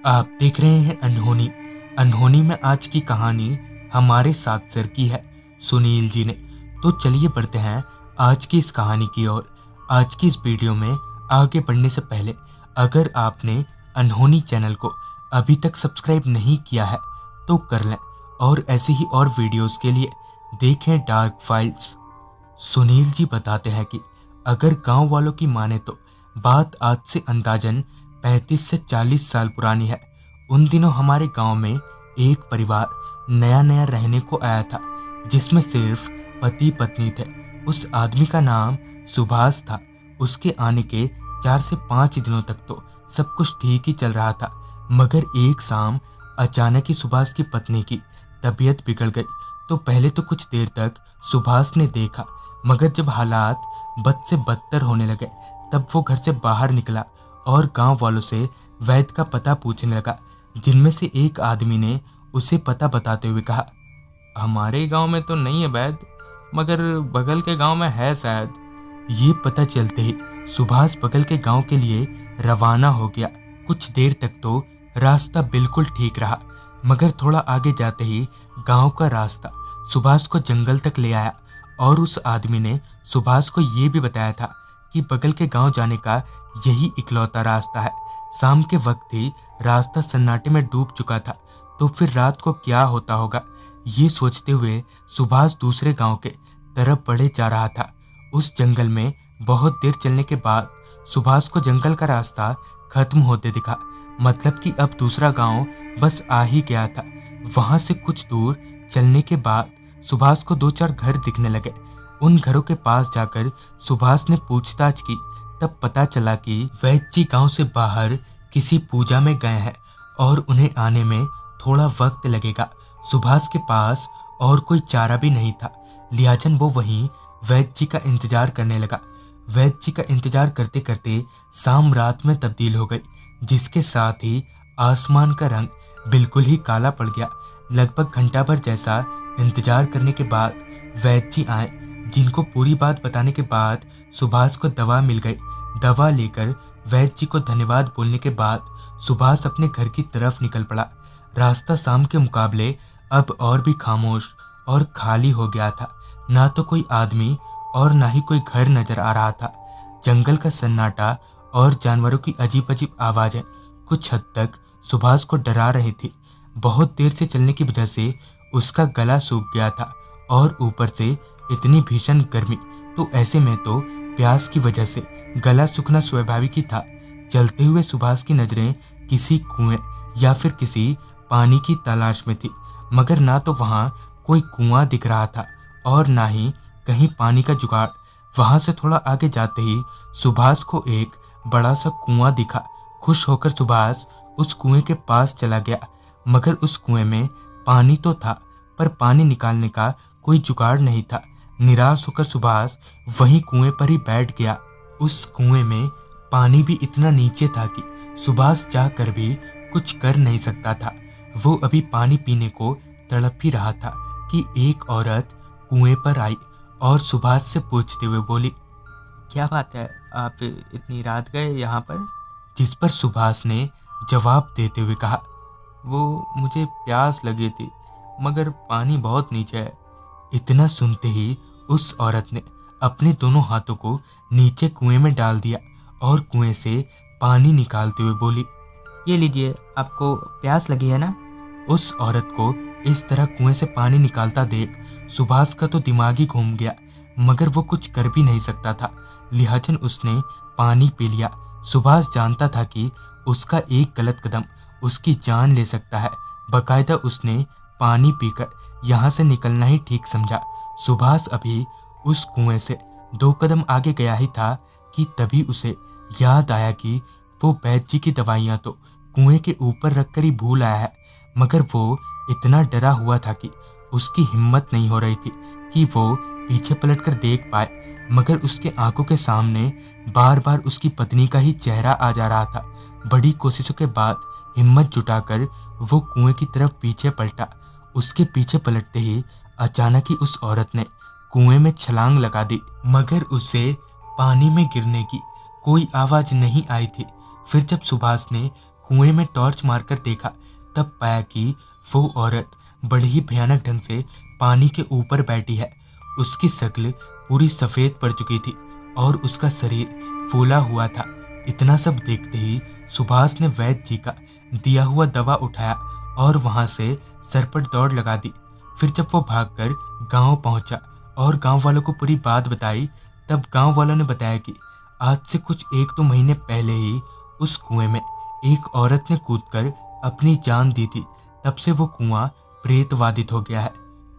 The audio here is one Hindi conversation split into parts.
आप देख रहे हैं अनहोनी। अनहोनी में आज की कहानी हमारे साथ सर की है, सुनील जी ने। तो चलिए बढ़ते हैं आज की इस कहानी की ओर। आज की इस वीडियो में आगे बढ़ने से पहले अगर आपने अनहोनी चैनल को अभी तक सब्सक्राइब नहीं किया है तो कर लें, और ऐसी ही और वीडियोस के लिए देखें डार्क फाइल्स। सुनील जी बताते हैं कि अगर गांव वालों की माने तो बात आज से अंदाजन 35 से 40 साल पुरानी है। उन दिनों हमारे गांव में एक परिवार नया नया रहने को आया था, जिसमें सिर्फ पति पत्नी थे। उस आदमी का नाम सुभाष था। उसके आने के 4 से 5 दिनों तक तो सब कुछ ठीक ही चल रहा था, मगर एक शाम अचानक ही सुभाष की पत्नी की तबीयत बिगड़ गई। तो पहले तो कुछ देर तक सुभाष ने देखा, मगर जब हालात बद से बदतर होने लगे तब वो घर से बाहर निकला और गांव वालों से वैद्य का पता पूछने लगा, जिनमें से एक आदमी ने उसे पता बताते हुए कहा, हमारे गांव में तो नहीं है वैद्य, मगर बगल के गांव में है शायद। ये पता चलते ही सुभाष बगल के गांव के लिए रवाना हो गया। कुछ देर तक तो रास्ता बिल्कुल ठीक रहा, मगर थोड़ा आगे जाते ही गांव का रास्ता सुभाष को जंगल तक ले आया। और उस आदमी ने सुभाष को ये भी बताया था कि बगल के गांव जाने का यही इकलौता रास्ता है। शाम के वक्त ही रास्ता सन्नाटे में डूब चुका था, तो फिर रात को क्या होता होगा, ये सोचते हुए सुभाष दूसरे गांव के तरफ बढ़े जा रहा था। उस जंगल में बहुत देर चलने के बाद सुभाष को जंगल का रास्ता खत्म होते दिखा, मतलब कि अब दूसरा गांव बस आ ही गया था। वहां से कुछ दूर चलने के बाद सुभाष को 2-4 घर दिखने लगे। उन घरों के पास जाकर सुभाष ने पूछताछ की, तब पता चला कि वैद्य जी गांव से बाहर किसी पूजा में गए हैं और उन्हें आने में थोड़ा वक्त लगेगा। सुभाष के पास और कोई चारा भी नहीं था, लिहाजन वो वहीं वैद्य जी का इंतजार करने लगा। वैद्य जी का इंतजार करते करते शाम रात में तब्दील हो गई, जिसके साथ ही आसमान का रंग बिल्कुल ही काला पड़ गया। लगभग घंटा भर जैसा इंतजार करने के बाद वैद्य जी आए, जिनको पूरी बात बताने के बाद सुभाष को दवा मिल गई। दवा लेकर वैद्य जी को धन्यवाद बोलने के बाद सुभाष अपने घर की तरफ निकल पड़ा। रास्ता शाम के मुकाबले अब और भी खामोश और खाली हो गया था। ना तो कोई आदमी और ना ही कोई घर नजर आ रहा था। जंगल का सन्नाटा और जानवरों की अजीब अजीब आवाजें कुछ हद तक सुभाष को डरा रही थी। बहुत देर से चलने की वजह से उसका गला सूख गया था और ऊपर से इतनी भीषण गर्मी, तो ऐसे में तो प्यास की वजह से गला सूखना स्वाभाविक ही था। चलते हुए सुभाष की नजरें किसी कुएं या फिर किसी पानी की तलाश में थी, मगर ना तो वहां कोई कुआं दिख रहा था और ना ही कहीं पानी का जुगाड़। वहां से थोड़ा आगे जाते ही सुभाष को एक बड़ा सा कुआं दिखा। खुश होकर सुभाष उस कुएं के पास चला गया, मगर उस कुएं में पानी तो था, पर पानी निकालने का कोई जुगाड़ नहीं था। निराश होकर सुभाष वहीं कुएं पर ही बैठ गया। उस कुएं में पानी भी इतना नीचे था कि सुभाष चाहकर भी कुछ कर नहीं सकता था। वो अभी पानी पीने को तड़प ही रहा था कि एक औरत कुएं पर आई और सुभाष से पूछते हुए बोली, क्या बात है, आप इतनी रात गए यहाँ पर? जिस पर सुभाष ने जवाब देते हुए कहा, वो मुझे प्यास लगी थी, मगर पानी बहुत नीचे है। इतना सुनते ही उस औरत ने अपने दोनों हाथों को नीचे कुएं में डाल दिया और कुएं से पानी निकालते हुए बोली, ये लीजिए, आपको प्यास लगी है ना? उस औरत को इस तरह कुएं से पानी निकालता देख सुभाष का तो दिमाग ही घूम गया, मगर वो कुछ कर भी नहीं सकता था। लिहाजन उसने पानी पी लिया। सुभाष जानता था कि उसका एक गलत कदम उसकी जान ले सकता है। बकायदा उसने पानी पीकर यहाँ से निकलना ही ठीक समझा। सुभाष अभी उस कुएं से 2 कदम आगे गया ही था कि तभी उसे याद आया कि वो वैद्य जी की दवाइयाँ तो कुएं के ऊपर रखकर ही भूल आया है। मगर वो इतना डरा हुआ था कि उसकी हिम्मत नहीं हो रही थी कि वो पीछे पलटकर देख पाए, मगर उसके आंखों के सामने बार बार उसकी पत्नी का ही चेहरा आ जा रहा था। बड़ी कोशिशों के बाद हिम्मत जुटाकर वो कुएं की तरफ पीछे पलटा। उसके पीछे पलटते ही अचानक ही उस औरत ने कुएं में छलांग लगा दी, मगर उसे पानी में गिरने की कोई आवाज नहीं आई थी। फिर जब सुभाष ने कुएं में टॉर्च मारकर देखा तब पाया कि वो औरत बड़ी ही भयानक ढंग से पानी के ऊपर बैठी है। उसकी शक्ल पूरी सफेद पड़ चुकी थी और उसका शरीर फूला हुआ था। इतना सब देखते ही सुभाष ने वैद्य जी का दिया हुआ दवा उठाया और वहां से सर पर दौड़ लगा दी। फिर जब वो भागकर गांव पहुंचा और गांव वालों को पूरी बात बताई तब गांव वालों ने बताया कि आज से कुछ 1-2 महीने पहले ही उस कुएं में एक औरत ने कूदकर अपनी जान दी थी। तब से वो कुआं प्रेतवादित हो गया है।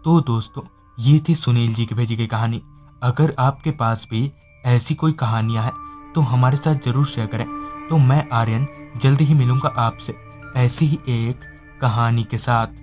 तो दोस्तों, ये थी सुनील जी की भेजी गई कहानी। अगर आपके पास भी ऐसी कोई कहानियां हैं तो हमारे साथ जरूर शेयर करें। तो मैं आर्यन जल्दी ही मिलूंगा आपसे ऐसी ही एक कहानी के साथ।